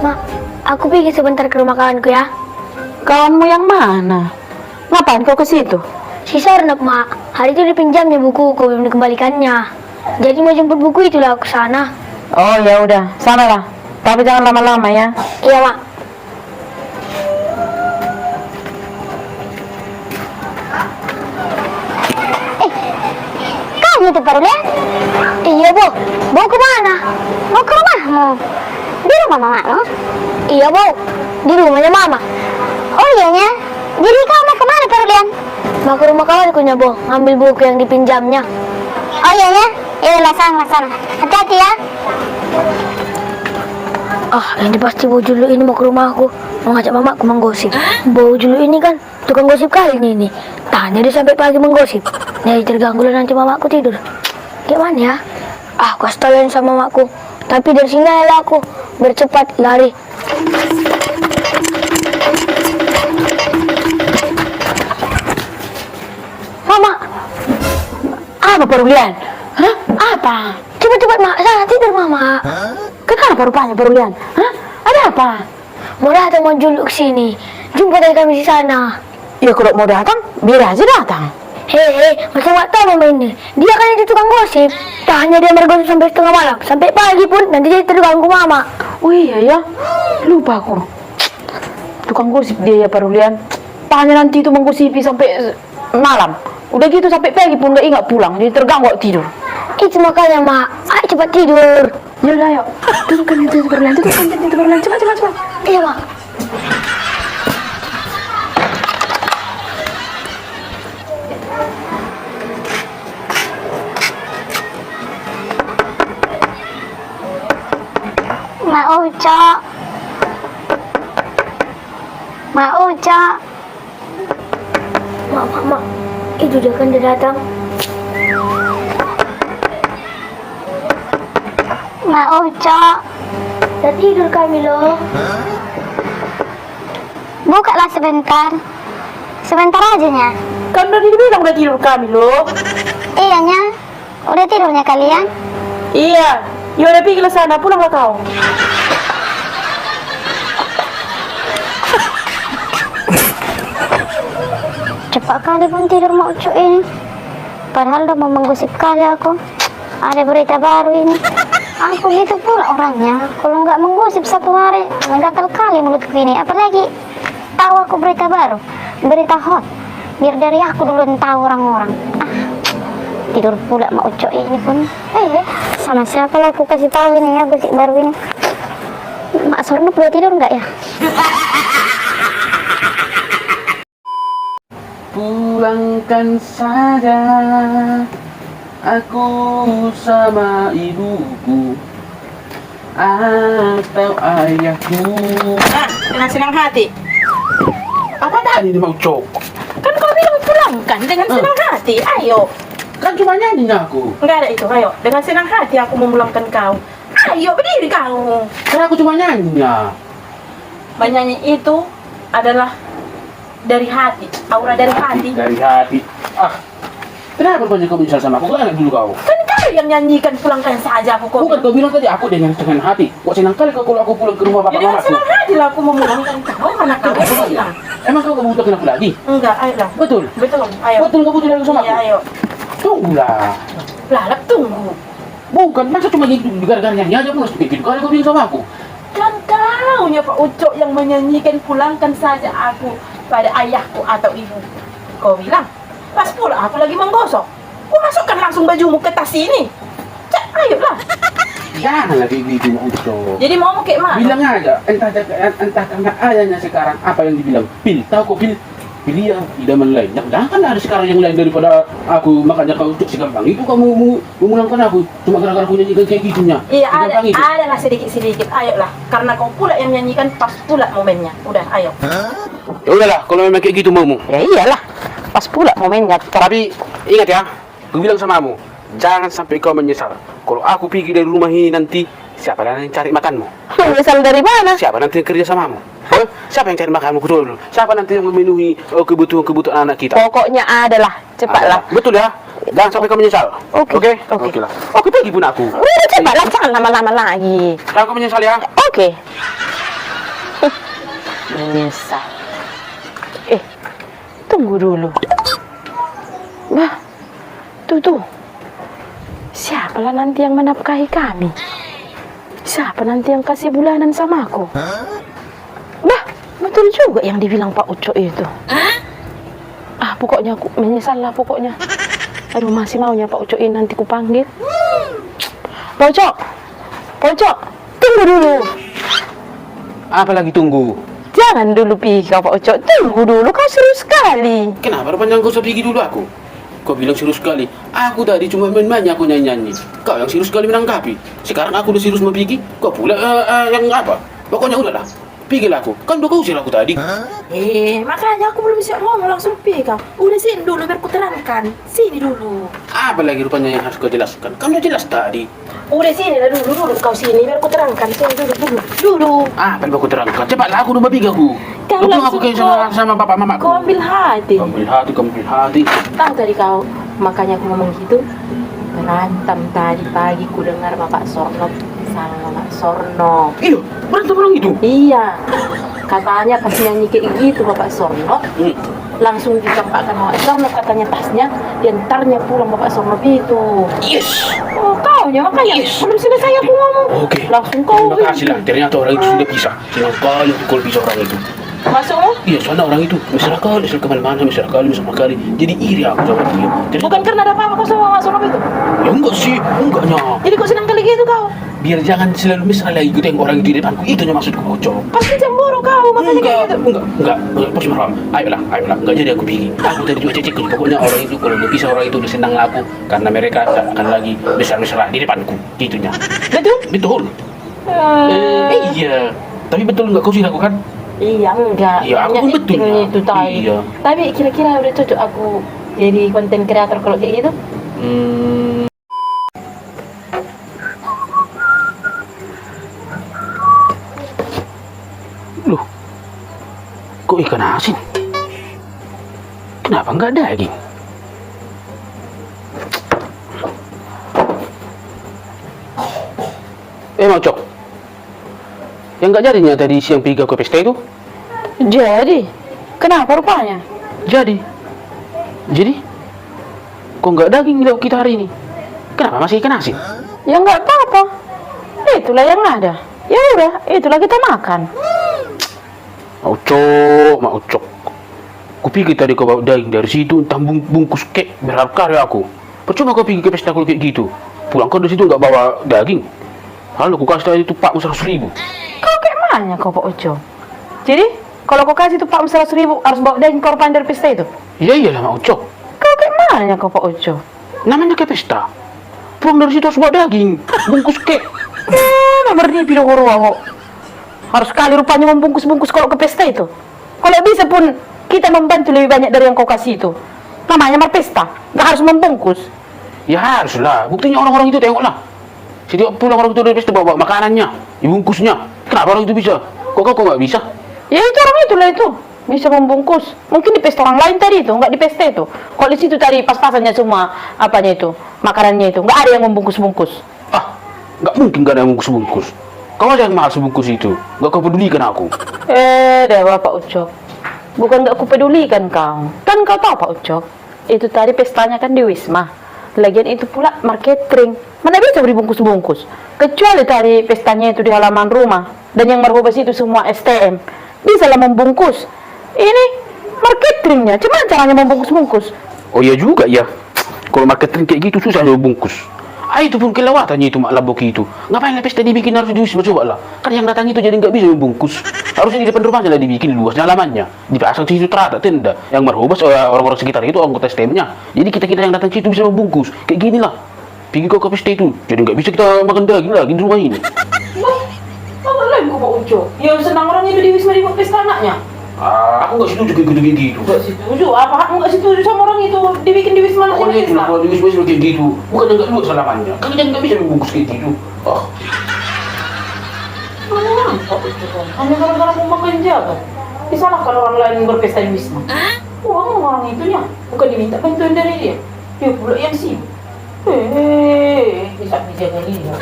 Mak, aku pergi sebentar ke rumah kawanku ya. Kawanmu yang mana? Ngapain kau ke situ? Si Sarnap, Mak. Hari itu dipinjamnya buku, belum dikembalikannya. Jadi mau jemput buku itulah aku sana. Oh ya udah, sanalah. Tapi jangan lama-lama ya. Iya, Mak. Kamu itu Parulyan? Iya, Bu. Mau ke mana? Mau ke rumahmu? Di rumah mamamu? Iya, Bu. Di rumahnya Mama. Oh iyanya. Jadi kau mau kemana Parulyan? Mau ke rumah kawanku nya, Bu. Ngambil buku yang dipinjamnya. Oh iyanya. Iya sana. Hati-hati ya. Ini pasti Bu Julu ini mau ke rumahku. Mau ngajak mamaku menggosip. Bu Julu ini kan tukang gosip kali ini. Tanya dia sampai pagi menggosip. Jadi terganggu lah nanti mamaku tidur. Gimana ya? Aku kasih tauin sama mamaku. Tapi dari sini aja aku bercepat lari. Mama, Apa Parulyan? Hah? Apa? cepat-cepat Mak, sana tidur Mama. Kenapa rupanya Parulyan? Hah? Ada apa? Mau datang mau Julu ke sini. Jumpa dari kami di sana. Ya kalau mau datang, biar aja datang. Hei, masa nggak tahu Mama ini? Dia kan itu tukang gosip. Tak hanya dia bergosip sampai setengah malam, sampai pagi pun nanti dia terganggu Mama. Oh iya ya, lupa aku. Tukang gosip dia ya Parulyan. Tanya nanti itu menggosipi sampai malam. Udah gitu sampai pagi pun gak ingat pulang, jadi terganggu tidur. Itu makanya Mak, ayo cepat tidur. Ya udah ayo, turunkan itu Parulyan, cepat. Iya Mak. Ma Uca. Mak, itu dia kan dia datang. Ma Uca. Udah tidur kami loh. Bukalah sebentar. Sebentar aja nya. Kan udah dibilang udah tidur kami loh. Iyanya. Udah tidurnya kalian? Iya, ya udah pergi ke sana, pulanglah kau. Cepat kali pun tidur mau Ucu ini. Padahal udah mau menggosip kali aku. Ada berita baru ini. Aku gitu pula orangnya. Kalau nggak menggosip satu hari, gatal kali mulutku ini. Apalagi tahu aku berita baru, berita hot. Biar dari aku dulu tahu orang-orang. Tidur pula mau Ucu ini pun. Sama siapa lah aku kasih tahu ini ya gosip baru ini. Mak Sornup udah tidur nggak ya? Pulangkan saja aku sama ibuku atau ayahku. Dengan senang hati. Apa tadi mau cok? Kan kau bilang pulangkan dengan senang hati. Ayo. Kan cuma nyanyi aku. Enggak ada itu. Ayo. Dengan senang hati aku memulangkan kau. Ayo berdiri kau. Kan aku cuma nyanyi. Menyanyi itu adalah dari hati. Aura dari hati. Dari hati. Kenapa banyak kau bicara sama aku? Kau enak dulu kau. Kan kau yang nyanyikan pulangkan saja aku kau. Bukan kau bilang tadi aku dengan hati. Kok senang kali kalau aku pulang ke rumah Ya, bapak dengan mamaku. senang hati lah aku memulangkan kau. Mana kau bilang? Emang kau gak butuhkan aku lagi? Enggak, ayolah. Betul. Betul. Ayo. Betul kau butuh lagi sama Iya, aku? ayo. Tunggulah. Lalap tunggu. Bukan, masa cuma gitu gara-gara nyanyi aja pun harus begitu. Kali kau bilang sama aku. Kan kau ya Pak Ucok yang menyanyikan pulangkan saja aku pada ayahku atau ibu. Kau bilang, pas pula aku lagi menggosok. Kau masukkan langsung bajumu ke tas ini. Cak, ayolah. Jangan lagi gitu Uco. Jadi mau kayak mana? Bilang aja, entah karena ayahnya sekarang apa yang dibilang. Tahu kok pilih yang idaman lain. Jangan ada sekarang yang lain daripada aku. Makanya kau Ucok segampang itu kamu memulangkan aku. Cuma gara-gara aku nyanyikan kayak gitunya. Iya, Segampang itu. adalah sedikit-sedikit. Ayolah, karena kau pula yang nyanyikan pas pula momennya. Udah, ayo. Ya udahlah, kalau memang kayak gitu maumu. Ya iyalah, pas pula momennya. Tapi ingat ya, aku bilang sama kamu, jangan sampai kau menyesal. Kalau aku pergi dari rumah ini nanti, siapa yang cari makanmu? Menyesal dari mana? Siapa nanti yang kerja samamu? Siapa yang cari makanmu? Betul. Siapa nanti yang memenuhi kebutuhan anak kita? Pokoknya adalah, cepatlah. Betul ya. Jangan sampai kau menyesal. Oke. Oke lah. Oke pergi pun aku. Udah cepatlah, jangan lama-lama lagi. Jangan kau menyesal ya. Oke. menyesal. Tunggu dulu. Bah, tuh. Siapalah nanti yang menafkahi kami? Siapa nanti yang kasih bulanan sama aku? Bah, betul juga yang dibilang Pak Ucok itu. Pokoknya aku menyesal lah pokoknya. Aduh, masih maunya Pak Ucok ini nanti ku panggil. Pak Ucok, tunggu dulu. Apa lagi tunggu? Jangan dulu pergi kau Pak Ucok, tunggu dulu, kau seru sekali. Kenapa rupanya kau usah pergi dulu aku? Kau bilang serius sekali. Aku tadi cuma main-main, aku nyanyi-nyanyi. Kau yang serius sekali menanggapi. Sekarang aku udah serius mau pergi, kau pula yang apa? Pokoknya udahlah. Pergilah aku. Kan udah kau usir aku tadi. Makanya aku belum bisa ngomong langsung pergi kau. Udah sini dulu biar ku terangkan. Sini dulu. Apa lagi rupanya yang harus kau jelaskan? Kan udah jelas tadi. Udah sini lah dulu kau sini biar ku terangkan. Sini dulu. Apa yang kau terangkan? Cepatlah aku udah mau pergi aku. Kau Lu bilang aku langsung kayak sama bapak mamaku. Kau ambil hati. Kau ambil hati. Tahu tadi kau, makanya aku ngomong gitu. Berantem tadi pagi ku dengar Bapak Sorno sama Mama Sorno. Iya, berantem orang itu. Iya, katanya pas nyanyi kayak gitu Bapak Sorno, langsung ditampakkan Bapak Sorno, katanya tasnya, diantarnya pulang Bapak Sorno itu. Yes. Oh, kau ya makanya belum selesai aku ngomong. Oke. Langsung kau. Terima kasih lah. Ternyata orang itu sudah bisa. Senang kali kalau bisa orang itu. Masukmu? Iya, soalnya orang itu mesra kemana-mana, mesra kali. Jadi iri aku sama dia. Ternyata- Bukan karena ada apa-apa kau sama Bapak Sorno itu. Ya enggak sih, enggaknya. Jadi kau senang kali gitu kau. Biar jangan selalu mesra lagi gitu yang orang itu di depanku. Itunya maksudku, Cok. Pasti cemburu kau makanya kayak gitu. Enggak, pas marah. Ayolah, enggak jadi aku pergi. Aku tadi juga cek, pokoknya orang itu kalau udah bisa orang itu udah senang aku karena mereka tak akan lagi mesra-mesra di depanku. Itunya. Betul. Iya. Tapi betul enggak kau sih lakukan? Iya enggak. Iya, aku Banyak pun betul. actingnya itu tadi. Iya. Tapi kira-kira udah cocok aku jadi konten kreator kalau kayak gitu? Loh, kok ikan asin? Kenapa enggak daging? Cok. Yang enggak jadinya tadi siang pergi ke pesta itu? Jadi, kenapa rupanya? Jadi? Kok enggak daging lauk kita hari ini? Kenapa masih ikan asin? Ya nggak apa-apa. Itulah yang ada. Ya udah, itulah kita makan. Mau cok. Kupikir tadi kau bawa daging dari situ, entah bungkus kek berharga aku. Percuma kau pergi ke pesta kalau kayak gitu. Pulang kau dari situ nggak bawa daging. Lalu aku kasih tadi itu Pak 100.000. Kau kayak mana kau Pak Ujo? Jadi, kalau kau kasih tuh Pak 100.000 harus bawa daging korban dari pesta itu? Iya iyalah Mak Ucok. Kau kayak mana kau Pak Ujo? Namanya ke pesta. Pulang dari situ harus bawa daging, bungkus kek. Nomor ini pilih aku. Harus sekali rupanya membungkus-bungkus kalau ke pesta itu. Kalau bisa pun kita membantu lebih banyak dari yang kau kasih itu. Namanya mar pesta, nggak harus membungkus. Ya haruslah. Buktinya orang-orang itu tengoklah. Setiap pulang orang itu dari pesta bawa makanannya, dibungkusnya. Kenapa orang itu bisa? Kok kau nggak bisa? Ya itu orang itulah itu bisa membungkus. Mungkin di pesta orang lain tadi itu, nggak di pesta itu. Kalau di situ tadi pas-pasannya semua apanya itu, makanannya itu, nggak ada yang membungkus-bungkus. Nggak mungkin nggak ada yang bungkus-bungkus. Kau aja yang mahal sebungkus itu. Nggak kau pedulikan aku. Dewa Pak Ucok. Bukan nggak kupedulikan kau. Kan kau tahu Pak Ucok, itu tadi pestanya kan di Wisma. Lagian itu pula marketing. Mana bisa dibungkus-bungkus? Kecuali tadi pestanya itu di halaman rumah. Dan yang merhubas itu semua STM. Bisa lah membungkus. Ini marketingnya. Cuman caranya membungkus-bungkus. Oh iya juga ya. Kalau marketing kayak gitu susah lo bungkus. Itu pun kelewatannya itu mak laboki itu. Ngapain lah pesta dibikin harus di Wisma coba lah. Kan yang datang itu jadi nggak bisa membungkus. Harusnya di depan rumahnya lah dibikin luas halamannya. Dipasang situ terata tenda. Yang merhubas orang-orang sekitar itu anggota STM-nya. Jadi kita yang datang situ bisa membungkus. Kayak gini lah. Pergi kau ke pesta itu. Jadi nggak bisa kita makan daging lagi di rumah ini. Apa lagi kok Pak Ucok? Yang senang orang itu di Wisma di pesta anaknya. Aku nggak setuju kayak gitu. Nggak setuju? Apa kamu nggak setuju sama orang itu dibikin di Wisma Pokoknya itu lah, kalau di Wisma kayak gitu. Bukan yang nggak luas halamannya. Kan kita nggak bisa membungkus kayak gitu. Pak Ucok, hanya gara-gara mau makan jaga. Disalahkan orang lain berpesta di Wisma. Orang itunya bukan diminta bantuan dari dia. Dia pula yang sibuk. Bisa dijaga dia.